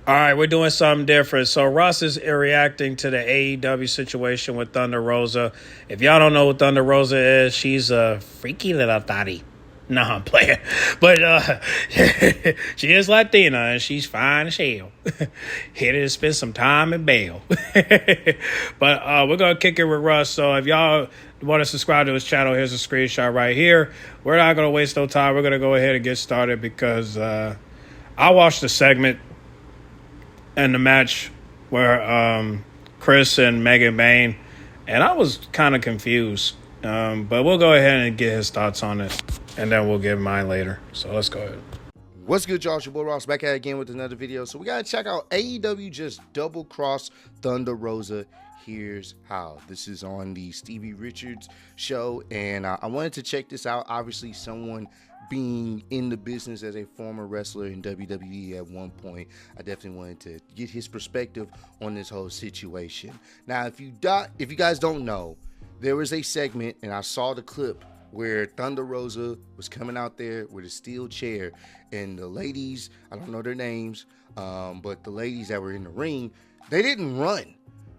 All right, we're doing something different. So Russ is reacting to the AEW situation with Thunder Rosa. If y'all don't know what Thunder Rosa is, she's a freaky little thotty. No, I'm playing. But she is Latina and she's fine as hell. Here to spend some time in bail. But we're going to kick it with Russ. So if y'all want to subscribe to his channel, here's a screenshot right here. We're not going to waste no time. We're going to go ahead and get started because I watched the segment and the match where Chris and Megan Bayne, and I was kind of confused. But we'll go ahead and get his thoughts on it, and then we'll give mine later. So let's go ahead. What's good, y'all? It's your boy Ross back at it again with another video. So we got to check out AEW just double cross Thunder Rosa. Here's how. This is on the Stevie Richards show, and I wanted to check this out. Obviously, someone being in the business as a former wrestler in WWE at one point, I definitely wanted to get his perspective on this whole situation. Now, if you guys don't know, there was a segment, and I saw the clip where Thunder Rosa was coming out there with a steel chair, and the ladies, I don't know their names, but the ladies that were in the ring, they didn't run.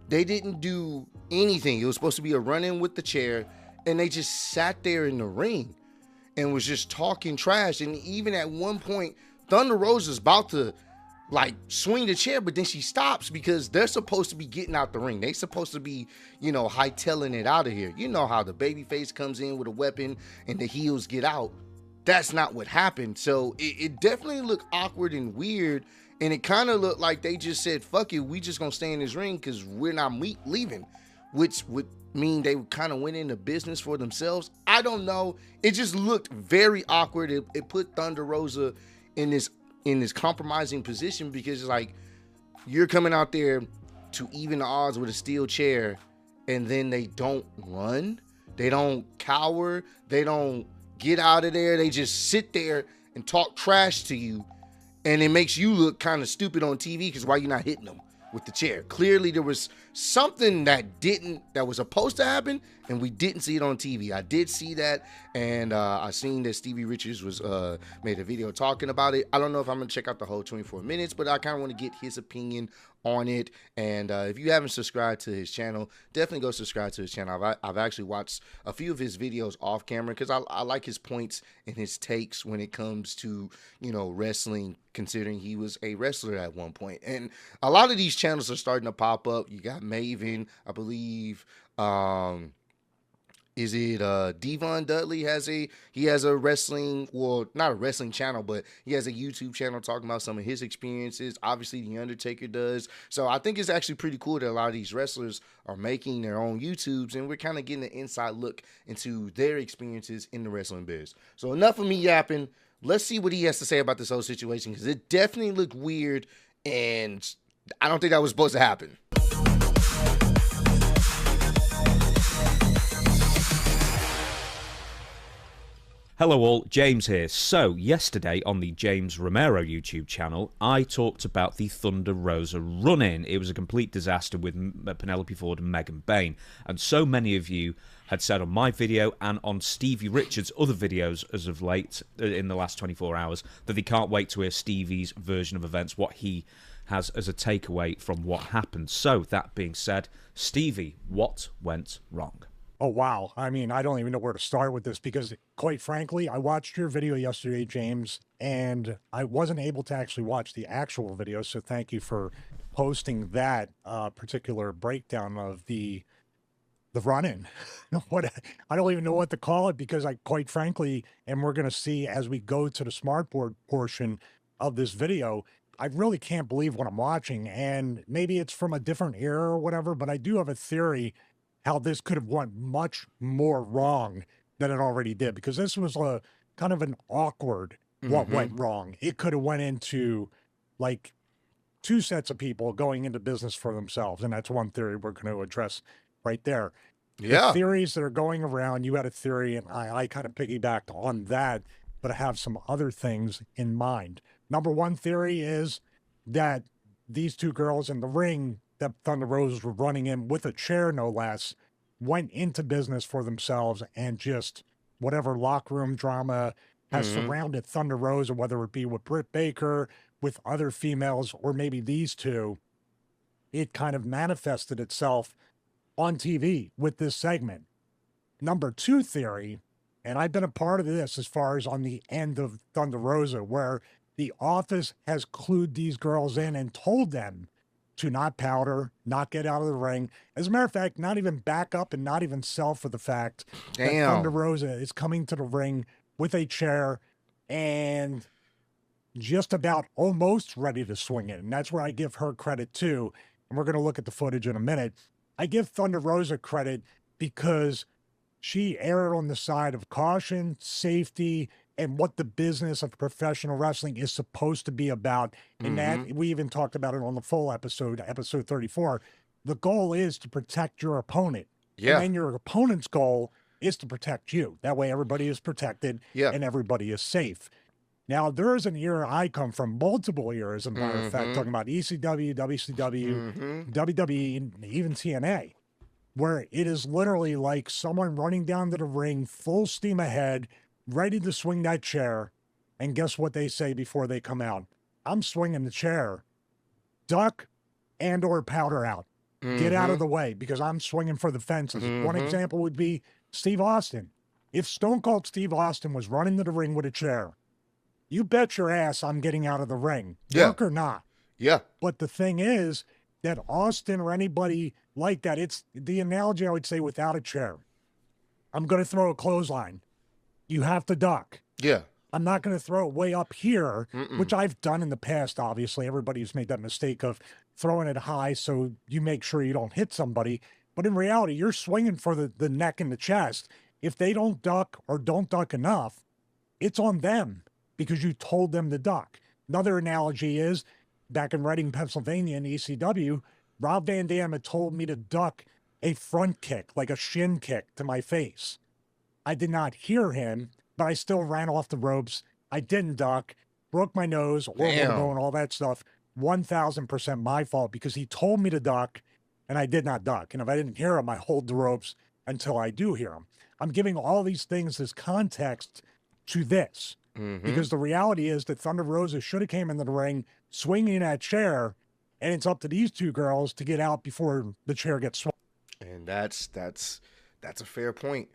They didn't do anything. It was supposed to be a run-in with the chair, and they just sat there in the ring and was just talking trash. And even at one point, Thunder Rosa's about to like swing the chair, but then she stops because they're supposed to be getting out the ring. They supposed to be, hightailing it out of here. You know how the babyface comes in with a weapon and the heels get out. That's not what happened. So it definitely looked awkward and weird. And it kind of looked like they just said, fuck it, we just gonna stay in this ring because we're not leaving, which would mean they kind of went into business for themselves. I don't know. It just looked very awkward. It put Thunder Rosa in this compromising position because it's like you're coming out there to even the odds with a steel chair, and then they don't run, they don't cower, they don't get out of there. They just sit there and talk trash to you, and it makes you look kind of stupid on TV because why you not hitting them with the chair? Clearly there was something that was supposed to happen, and we didn't see it on TV. I did see that, and I seen that Stevie Richards was made a video talking about it. I don't know if I'm gonna check out the whole 24 minutes, but I kind of want to get his opinion on it. And if you haven't subscribed to his channel, definitely go subscribe to his channel. I've actually watched a few of his videos off camera because I like his points and his takes when it comes to wrestling, considering he was a wrestler at one point. And a lot of these channels are starting to pop up. You got Maven, I believe. Is it Devon Dudley has a wrestling, well, not a wrestling channel, but he has a YouTube channel talking about some of his experiences. Obviously, The Undertaker does. So I think it's actually pretty cool that a lot of these wrestlers are making their own YouTubes, and we're kind of getting an inside look into their experiences in the wrestling biz. So enough of me yapping. Let's see what he has to say about this whole situation, because it definitely looked weird, and I don't think that was supposed to happen. Hello all, James here. So, yesterday on the James Romero YouTube channel, I talked about the Thunder Rosa run-in. It was a complete disaster with Penelope Ford and Megan Bayne. And so many of you had said on my video and on Stevie Richards' other videos as of late, in the last 24 hours, that they can't wait to hear Stevie's version of events, what he has as a takeaway from what happened. So, that being said, Stevie, what went wrong? Oh, wow. I mean, I don't even know where to start with this because, quite frankly, I watched your video yesterday, James, and I wasn't able to actually watch the actual video, so thank you for posting that particular breakdown of the run-in. I don't even know what to call it because quite frankly, and we're going to see as we go to the smartboard portion of this video, I really can't believe what I'm watching, and maybe it's from a different era or whatever, but I do have a theory how this could have went much more wrong than it already did, because this was a kind of an awkward what went wrong. It could have went into like two sets of people going into business for themselves, and that's one theory we're going to address right there. Yeah. The theories that are going around, you had a theory, and I kind of piggybacked on that, but I have some other things in mind. Number one theory is that these two girls in the ring that Thunder Rosa were running in with a chair, no less, went into business for themselves, and just whatever locker room drama has surrounded Thunder Rosa, whether it be with Britt Baker, with other females, or maybe these two, it kind of manifested itself on TV with this segment. Number two theory, and I've been a part of this as far as on the end of Thunder Rosa, where the office has clued these girls in and told them to not powder, not get out of the ring. As a matter of fact, not even back up and not even sell for the fact that Thunder Rosa is coming to the ring with a chair and just about almost ready to swing it. And that's where I give her credit too. And we're going to look at the footage in a minute. I give Thunder Rosa credit because she erred on the side of caution, safety, and what the business of professional wrestling is supposed to be about. And that, we even talked about it on the full episode 34. The goal is to protect your opponent. Yeah. And then your opponent's goal is to protect you. That way everybody is protected and everybody is safe. Now, there is an era I come from, multiple eras, as a matter of fact, talking about ECW, WCW, WWE, and even TNA, where it is literally like someone running down to the ring, full steam ahead, ready to swing that chair, and guess what they say before they come out? I'm swinging the chair. Duck and or powder out. Get out of the way, because I'm swinging for the fences. One example would be Steve Austin. If Stone Cold Steve Austin was running to the ring with a chair, you bet your ass I'm getting out of the ring, work or not. Yeah. But the thing is that Austin or anybody like that, it's the analogy I would say without a chair. I'm going to throw a clothesline. You have to duck. Yeah. I'm not going to throw it way up here, which I've done in the past, obviously. Everybody's made that mistake of throwing it high so you make sure you don't hit somebody. But in reality, you're swinging for the neck and the chest. If they don't duck or don't duck enough, it's on them because you told them to duck. Another analogy is, back in Reading, Pennsylvania in ECW, Rob Van Dam had told me to duck a front kick, like a shin kick to my face. I did not hear him, but I still ran off the ropes. I didn't duck, broke my nose, orbital and all that stuff. 1,000% my fault because he told me to duck and I did not duck. And if I didn't hear him, I hold the ropes until I do hear him. I'm giving all these things as context to this because the reality is that Thunder Rosa should have came into the ring swinging that chair, and it's up to these two girls to get out before the chair gets swung. And that's a fair point.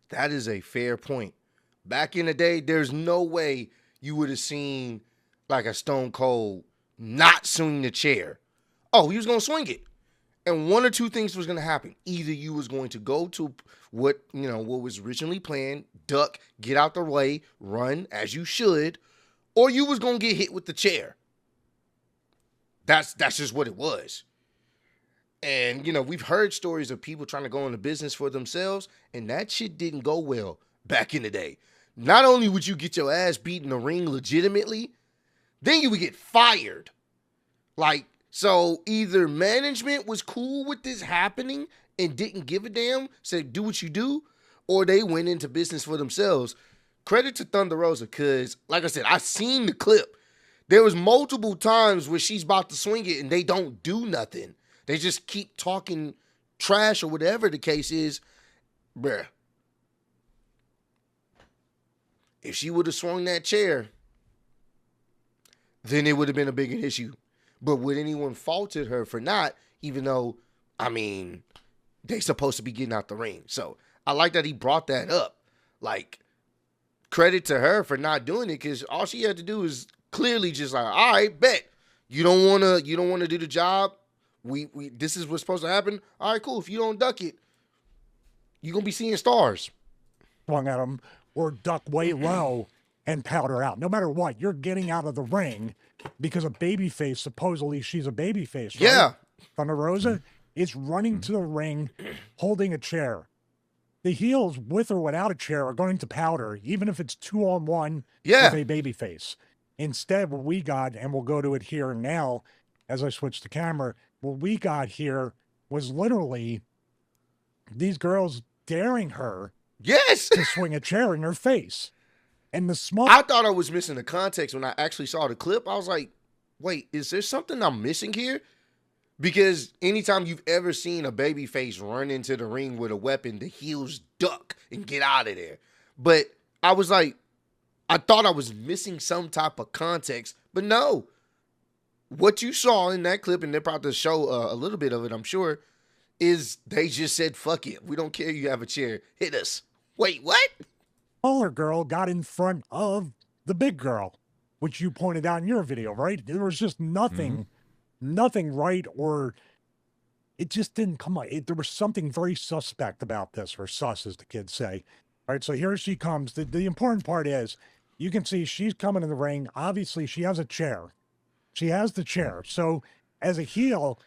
That is a fair point. Back in the day, there's no way you would have seen like a Stone Cold not swing the chair. Oh, he was going to swing it. And one or two things was going to happen. Either you was going to go to what was originally planned, duck, get out the way, run as you should, or you was going to get hit with the chair. That's just what it was. And, we've heard stories of people trying to go into business for themselves, and that shit didn't go well back in the day. Not only would you get your ass beat in the ring legitimately, then you would get fired. So either management was cool with this happening and didn't give a damn, said do what you do, or they went into business for themselves. Credit to Thunder Rosa, because, like I said, I seen the clip. There was multiple times where she's about to swing it and they don't do nothing. They just keep talking trash or whatever the case is. Bruh. If she would have swung that chair, then it would have been a bigger issue. But would anyone faulted her for not, even though, they supposed to be getting out the ring. So I like that he brought that up. Credit to her for not doing it, because all she had to do is clearly just all right, bet. You don't wanna do the job. We this is what's supposed to happen. All right, cool. If you don't duck it, you're gonna be seeing stars. Swung at them or duck way low and powder out. No matter what, you're getting out of the ring because a babyface, supposedly she's a babyface, right? Yeah. Thunder Rosa is running to the ring holding a chair. The heels, with or without a chair, are going to powder, even if it's 2-on-1 with a babyface. Instead, what we got, and we'll go to it here and now as I switch the camera, what we got here was literally these girls daring her to swing a chair in her face. And I thought I was missing the context when I actually saw the clip. I was like, wait, is there something I'm missing here? Because anytime you've ever seen a babyface run into the ring with a weapon, the heels duck and get out of there. But I was like, I thought I was missing some type of context. But no, what you saw in that clip, and they're about to show a little bit of it, I'm sure, is they just said, fuck it. We don't care you have a chair. Hit us. Wait, what? Smaller girl got in front of the big girl, which you pointed out in your video, right? There was just nothing right, or it just didn't come out. There was something very suspect about this, or sus, as the kids say. All right, so here she comes. The important part is you can see she's coming in the ring. Obviously, she has a chair. She has the chair. So as a heel,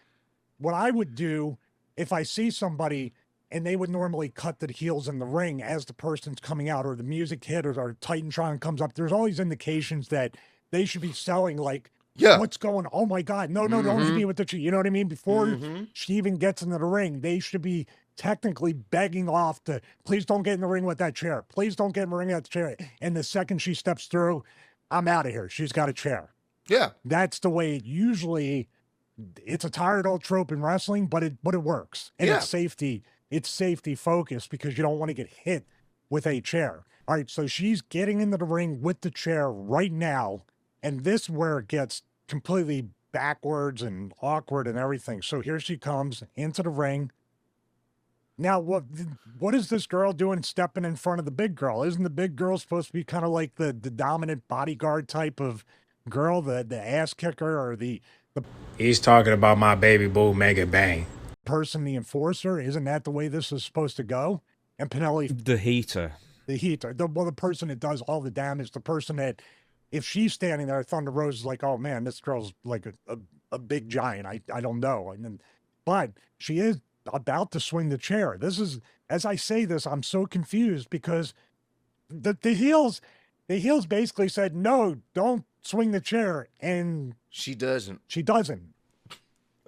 what I would do if I see somebody and they would normally cut the heels in the ring as the person's coming out, or the music hit, or Titantron comes up, there's always indications that they should be selling, like, what's going on? Oh my God. No, don't hit me with the chair. You know what I mean? Before she even gets into the ring, they should be technically begging off to, please don't get in the ring with that chair. Please don't get in the ring with that chair. And the second she steps through, I'm out of here. She's got a chair. Yeah. That's the way it usually, it's a tired old trope in wrestling, but it works. And it's safety focused, because you don't want to get hit with a chair. All right, so she's getting into the ring with the chair right now, and this is where it gets completely backwards and awkward and everything. So here she comes into the ring. Now, what is this girl doing stepping in front of the big girl? Isn't the big girl supposed to be kind of like the dominant bodyguard type of girl, the ass kicker, or the He's talking about my baby boo, Meg Bayne. person, the enforcer? Isn't that the way this is supposed to go? And Penelope, The heater. the person that does all the damage, the person that, if she's standing there, Thunder Rose is like, oh man, this girl's like a big giant. I don't know. And then, but she is about to swing the chair. This is, as I say this, I'm so confused, because the heels basically said, no, don't swing the chair. And she doesn't.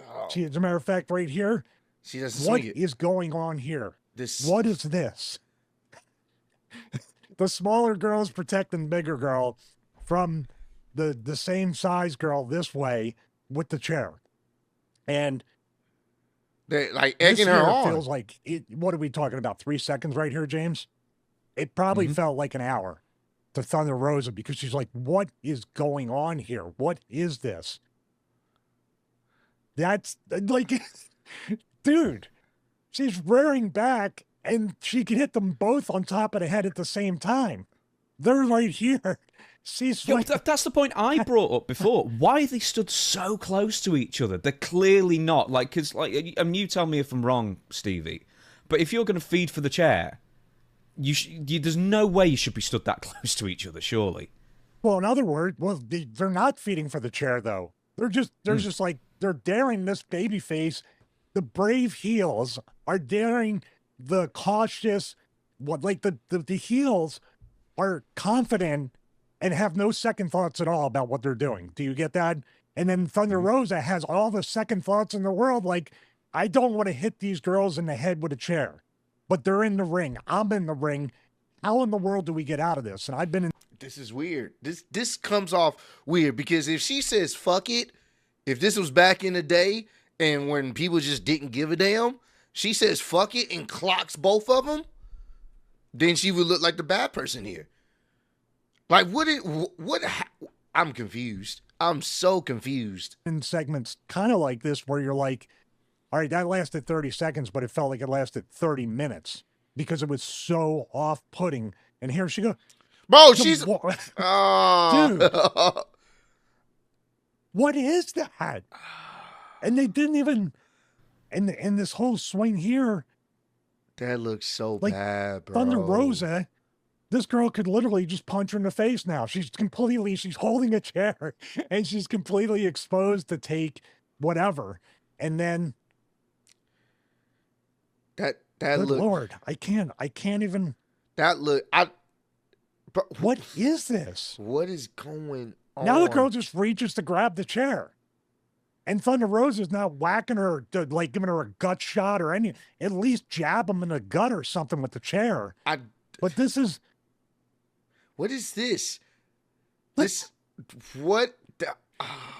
Oh. As a matter of fact, right here, she doesn't what swing it. is going on here? What is this? The smaller girl is protecting bigger girl from the same size girl this way with the chair. And they're like egging her on. Feels like it. What are we talking about? 3 seconds right here, James? It probably felt like an hour to Thunder Rosa, because she's like, what is going on here? What is this? That's like, dude, she's rearing back and she can hit them both on top of the head at the same time. They're right here. She's like, that's the point I brought up before. Why they stood so close to each other? They're clearly not. Like, because, like, and you tell me if I'm wrong, Stevie, but if you're going to feed for the chair, there's no way you should be stood that close to each other, surely. Well, in other words, they're not feeding for the chair, though. They're just like, they're daring this babyface. The brave heels are daring the cautious, the heels are confident and have no second thoughts at all about what they're doing. Do you get that? And then Thunder Rosa has all the second thoughts in the world. Like, I don't want to hit these girls in the head with a chair, but they're in the ring. I'm in the ring. How in the world do we get out of this? And I've been in. This is weird. This comes off weird, because if she says fuck it, if this was back in the day and when people just didn't give a damn, she says fuck it and clocks both of them, then she would look like the bad person here. Like, I'm confused. I'm so confused. In segments kind of like this, where you're like, all right, that lasted 30 seconds, but it felt like it lasted 30 minutes because it was so off-putting. And here she goes. Bro, she's... Oh. Dude. What is that? And they didn't even... And this whole swing here... That looks so bad, bro. Thunder Rosa, this girl could literally just punch her in the face now. She's holding a chair, and she's completely exposed to take whatever. And then... That good look... Lord, I can't even... That look... Bro, what is this? What is going on? Now the girl just reaches to grab the chair. And Thunder Rosa is now whacking her, like giving her a gut shot or any, at least jab him in the gut or something with the chair. But this is... What is this? What?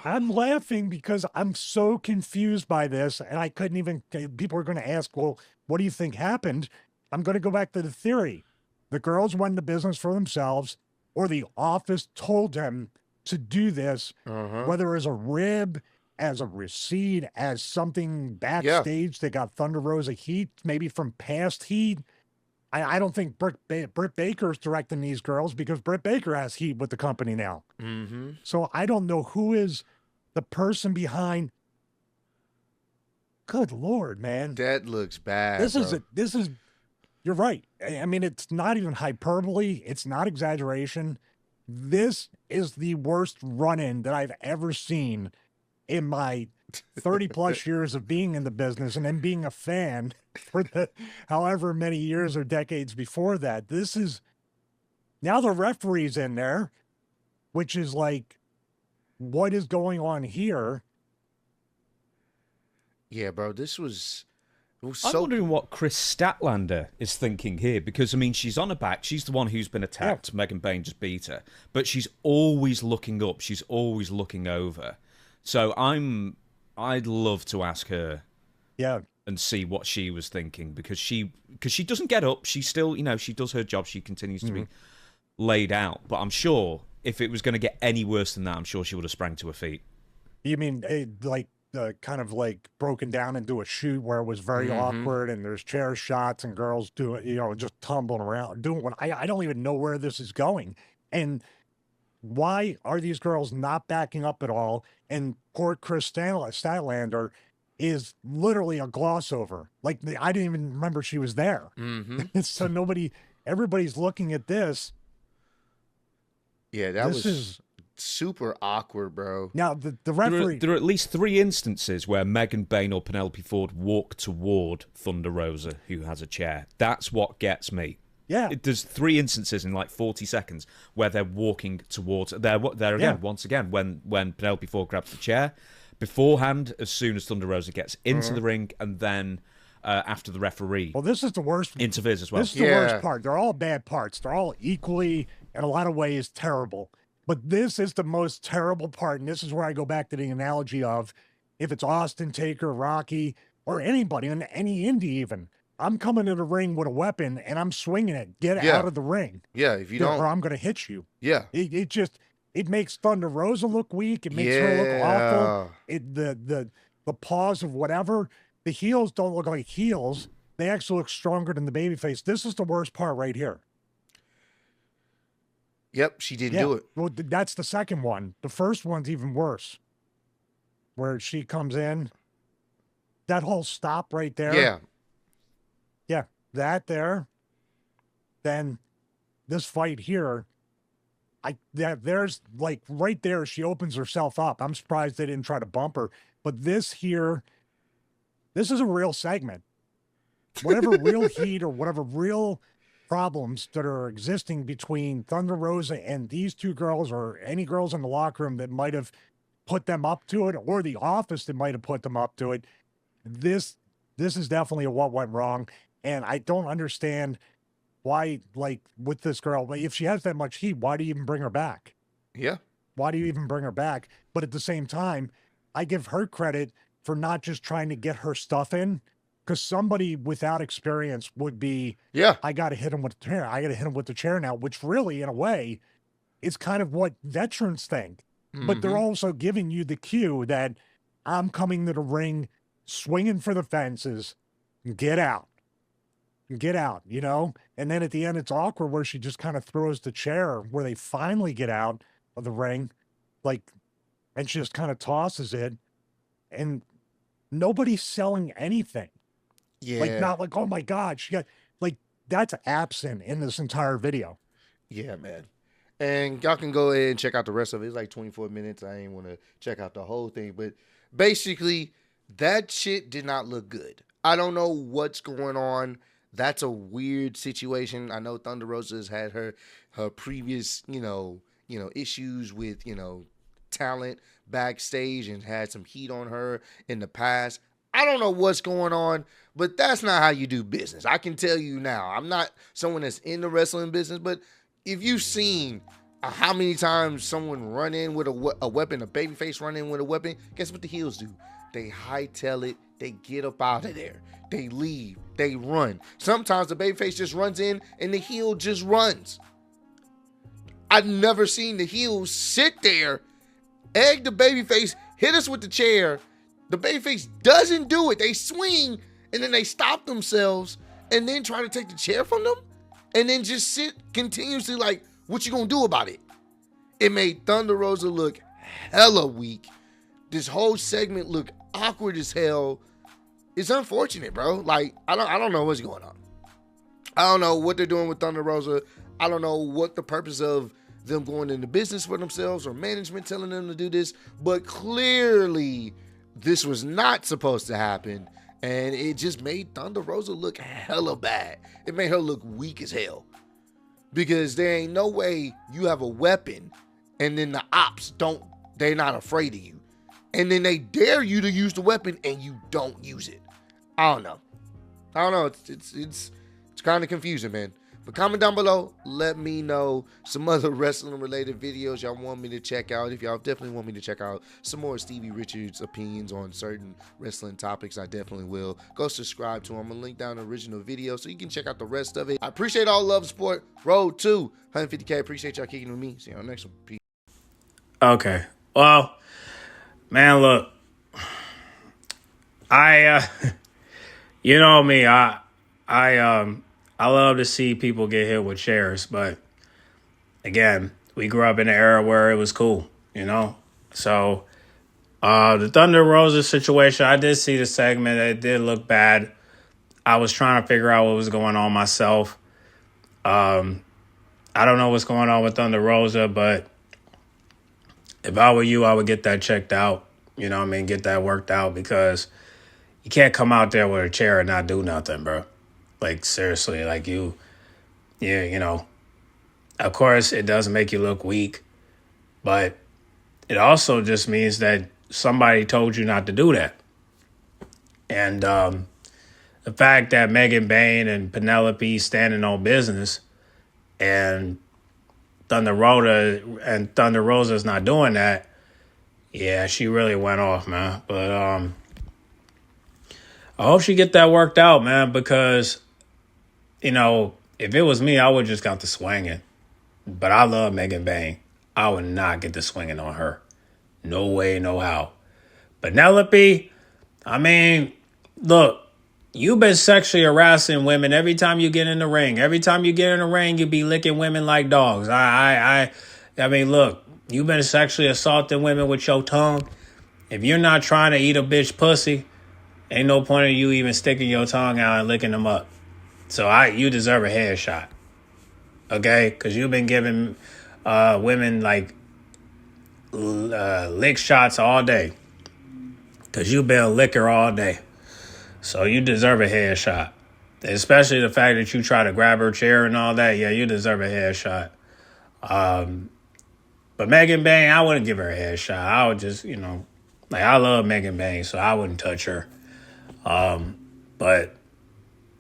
I'm laughing because I'm so confused by this, and I couldn't even... People are going to ask, well, what do you think happened? I'm going to go back to the theory. The girls went into business for themselves, or the office told them to do this, whether as a rib, as a receipt, as something backstage that got Thunder Rosa heat, maybe from past heat. I don't think Britt Baker's directing these girls because Britt Baker has heat with the company now. So I don't know who is the person behind. Good Lord, man. That looks bad. This is, you're right. I mean, it's not even hyperbole. It's not exaggeration. This is the worst run-in that I've ever seen in my 30 plus years of being in the business and then being a fan for the however many years or decades before that. This is now the referee's in there, which is like, what is going on here? Yeah, bro, this was I'm wondering what Chris Statlander is thinking here, because, I mean, she's on her back. She's the one who's been attacked. Yeah. Megan Bayne just beat her. But she's always looking up. She's always looking over. So I'd love to ask her and see what she was thinking, because she doesn't get up. She still, she does her job. She continues to be laid out. But I'm sure if it was going to get any worse than that, I'm sure she would have sprang to her feet. You mean kind of like broken down into a shoot where it was very awkward and there's chair shots and girls doing, just tumbling around doing what I don't even know where this is going. And why are these girls not backing up at all? And poor Chris Statlander is literally a gloss over. Like, I didn't even remember she was there. So everybody's looking at this. Yeah, this is super awkward, bro. Now, the referee... There are at least 3 instances where Megan Bayne or Penelope Ford walk toward Thunder Rosa, who has a chair. That's what gets me. Yeah. There's 3 instances in like 40 seconds where they're walking towards... There again, once again, when Penelope Ford grabs the chair, beforehand, as soon as Thunder Rosa gets into the ring, and then after the referee... Well, this is the worst... interferes as well. This is the worst part. They're all bad parts. They're all equally, in a lot of ways, terrible. But this is the most terrible part, and this is where I go back to the analogy of if it's Austin, Taker, Rocky, or anybody, and any indie even, I'm coming to the ring with a weapon, and I'm swinging it. Get out of the ring. Yeah, if you don't... Or I'm going to hit you. Yeah. It makes Thunder Rosa look weak. It makes her look awful. The paws of whatever. The heels don't look like heels. They actually look stronger than the babyface. This is the worst part right here. Yep, she didn't do it. Well, that's the second one. The first one's even worse. Where she comes in. That whole stop right there. Yeah. Yeah, that there. Then this fight here. There's like right there, she opens herself up. I'm surprised they didn't try to bump her. But this here, this is a real segment. Whatever real heat or whatever real problems that are existing between Thunder Rosa and these 2 girls, or any girls in the locker room that might have put them up to it, or the office that might have put them up to it. This is definitely what went wrong. And I don't understand why, like with this girl, if she has that much heat, why do you even bring her back? Yeah. Why do you even bring her back? But at the same time, I give her credit for not just trying to get her stuff in. Because somebody without experience would be, I got to hit him with the chair. I got to hit him with the chair now, which really, in a way, is kind of what veterans think. But they're also giving you the cue that I'm coming to the ring, swinging for the fences, get out. Get out, And then at the end, it's awkward where she just kind of throws the chair where they finally get out of the ring, and she just kind of tosses it. And nobody's selling anything. Yeah. Not like, oh my God, she got, that's absent in this entire video. Yeah, man. And y'all can go ahead and check out the rest of it. It's like 24 minutes. I ain't want to check out the whole thing. But basically, that shit did not look good. I don't know what's going on. That's a weird situation. I know Thunder Rosa has had her previous, issues with, talent backstage and had some heat on her in the past. I don't know what's going on, but that's not how you do business. I can tell you now. I'm not someone that's in the wrestling business, but if you've seen how many times someone run in with a weapon, a babyface run in with a weapon, guess what the heels do? They hightail it. They get up out of there. They leave. They run. Sometimes the babyface just runs in and the heel just runs. I've never seen the heels sit there, egg the babyface, hit us with the chair. The babyface doesn't do it. They swing, and then they stop themselves, and then try to take the chair from them, and then just sit continuously like, what you gonna do about it? It made Thunder Rosa look hella weak. This whole segment looked awkward as hell. It's unfortunate, bro. Like, I don't know what's going on. I don't know what they're doing with Thunder Rosa. I don't know what the purpose of them going into business for themselves or management telling them to do this, but clearly this was not supposed to happen, and it just made Thunder Rosa look hella bad. It made her look weak as hell, because there ain't no way you have a weapon and then the ops they're not afraid of you, and then they dare you to use the weapon and you don't use it. I don't know. It's kind of confusing, man. But comment down below, let me know some other wrestling related videos y'all want me to check out. If y'all definitely want me to check out some more Stevie Richards opinions on certain wrestling topics, I definitely will. Go subscribe to him. I'm gonna link down the original video so you can check out the rest of it. I appreciate all love and support. Road to 150K. Appreciate y'all kicking with me. See you on the next one. Peace. Okay. Well, man, look, you know me, I love to see people get hit with chairs, but again, we grew up in an era where it was cool, you know? So, the Thunder Rosa situation, I did see the segment. It did look bad. I was trying to figure out what was going on myself. I don't know what's going on with Thunder Rosa, but if I were you, I would get that checked out. You know what I mean? Get that worked out, because you can't come out there with a chair and not do nothing, bro. Like, seriously, like you know, of course it does make you look weak, but it also just means that somebody told you not to do that. And the fact that Megan Bayne and Penelope standing on business, and Thunder Rosa's not doing that, yeah, she really went off, man. But I hope she get that worked out, man, because, you know, if it was me, I would just got the swinging. But I love Megan Bayne. I would not get the swinging on her. No way, no how. Penelope, I mean, look, you've been sexually harassing women every time you get in the ring. Every time you get in the ring, you be licking women like dogs. I mean, look, you've been sexually assaulting women with your tongue. If you're not trying to eat a bitch pussy, ain't no point in you even sticking your tongue out and licking them up. So you deserve a headshot, okay? Because you've been giving women like lick shots all day. Because you've been a licker all day. So you deserve a headshot. Especially the fact that you try to grab her chair and all that. Yeah, you deserve a headshot. But Megan Bayne, I wouldn't give her a headshot. I would just, you know, like, I love Megan Bayne, so I wouldn't touch her. But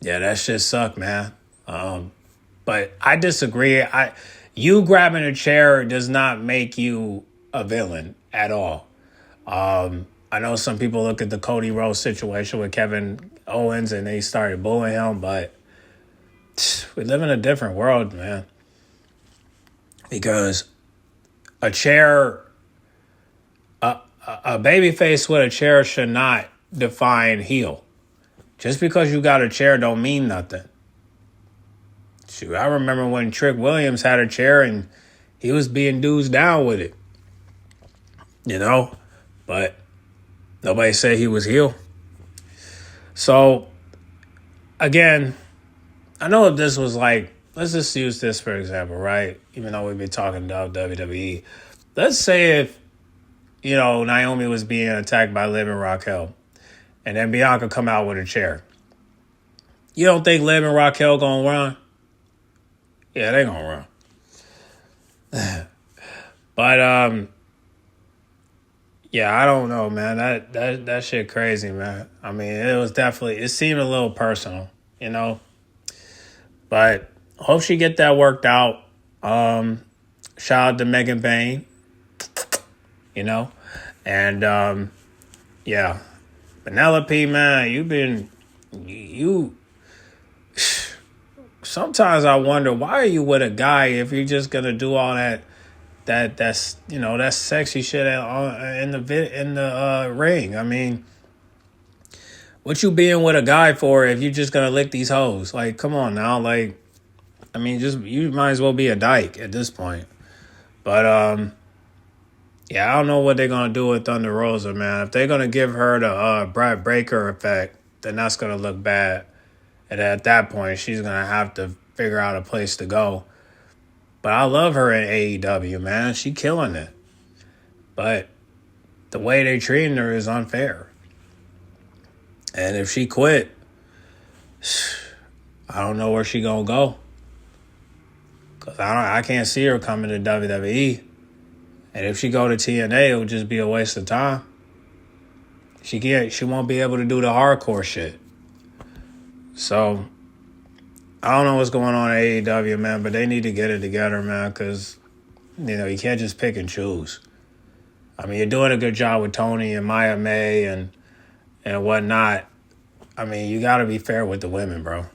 yeah, that shit sucked, man. But I disagree. You grabbing a chair does not make you a villain at all. I know some people look at the Cody Rhodes situation with Kevin Owens and they started booing him, but we live in a different world, man. Because a chair, a babyface with a chair should not define heel. Just because you got a chair don't mean nothing. Shoot, I remember when Trick Williams had a chair and he was being dudes down with it. You know? But nobody said he was heel. So, again, I know if this was like, let's just use this for example, right? Even though we've been talking about WWE. Let's say if, you know, Naomi was being attacked by Liv and Raquel, and then Bianca come out with a chair. You don't think Liv and Raquel gonna run? Yeah, they gonna run. But yeah, I don't know, man. That shit crazy, man. I mean, it seemed a little personal, you know. But hope she get that worked out. Shout out to Megan Bayne, you know, and yeah. Penelope, man, you sometimes I wonder, why are you with a guy if you're just gonna do all that's that sexy shit in the ring? I mean, what you being with a guy for if you just gonna lick these hoes? Like, come on now, like, I mean, just you might as well be a dyke at this point. But yeah, I don't know what they're gonna do with Thunder Rosa, man. If they're gonna give her the Brad Breaker effect, then that's gonna look bad. And at that point, she's gonna have to figure out a place to go. But I love her in AEW, man. She killing it. But the way they treating her is unfair. And if she quit, I don't know where she gonna go. Cause I can't see her coming to WWE. And if she go to TNA, it'll just be a waste of time. She won't be able to do the hardcore shit. So I don't know what's going on at AEW, man, but they need to get it together, man, because you can't just pick and choose. I mean, you're doing a good job with Tony and Maya May and whatnot. I mean, you got to be fair with the women, bro,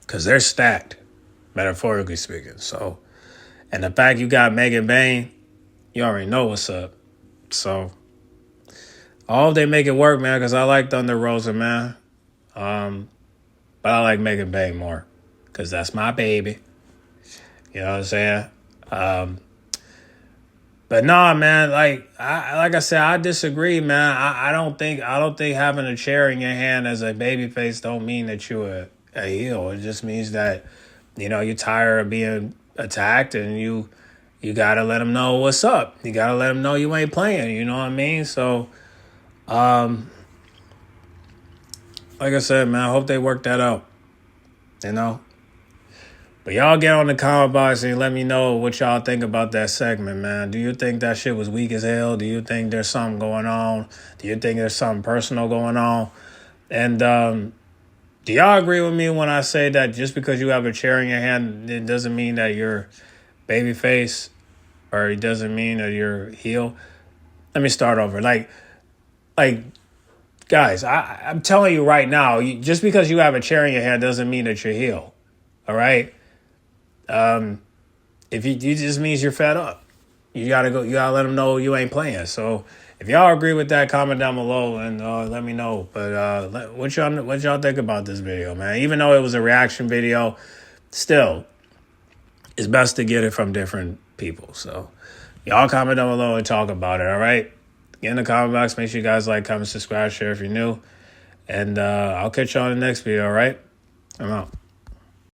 because they're stacked, metaphorically speaking. So, and the fact you got Megan Bayne, you already know what's up. So, I hope they make it work, man, because I like Thunder Rosa, man. But I like Megan Bayne more because that's my baby. You know what I'm saying? But nah, man, like I said, I disagree, man. I don't think having a chair in your hand as a babyface don't mean that you're a heel. It just means that, you're tired of being attacked and you gotta let them know what's up. You gotta let them know you ain't playing. You know what I mean? So, like I said, man, I hope they work that out. But y'all get on the comment box and let me know what y'all think about that segment, man. Do you think that shit was weak as hell? Do you think there's something going on? Do you think there's something personal going on? And do y'all agree with me when I say that just because you have a chair in your hand, it doesn't mean that you're babyface or it doesn't mean that you're heel? Let me start over. Like, guys, I'm telling you right now, just because you have a chair in your hand doesn't mean that you're heel. All right? If it just means you're fed up. You gotta let them know you ain't playing. So if y'all agree with that, comment down below and let me know. But what y'all think about this video, man? Even though it was a reaction video, still, it's best to get it from different people. So y'all comment down below and talk about it, all right? Get in the comment box. Make sure you guys like, comment, subscribe, share if you're new. And I'll catch you on the next video, all right? I'm out.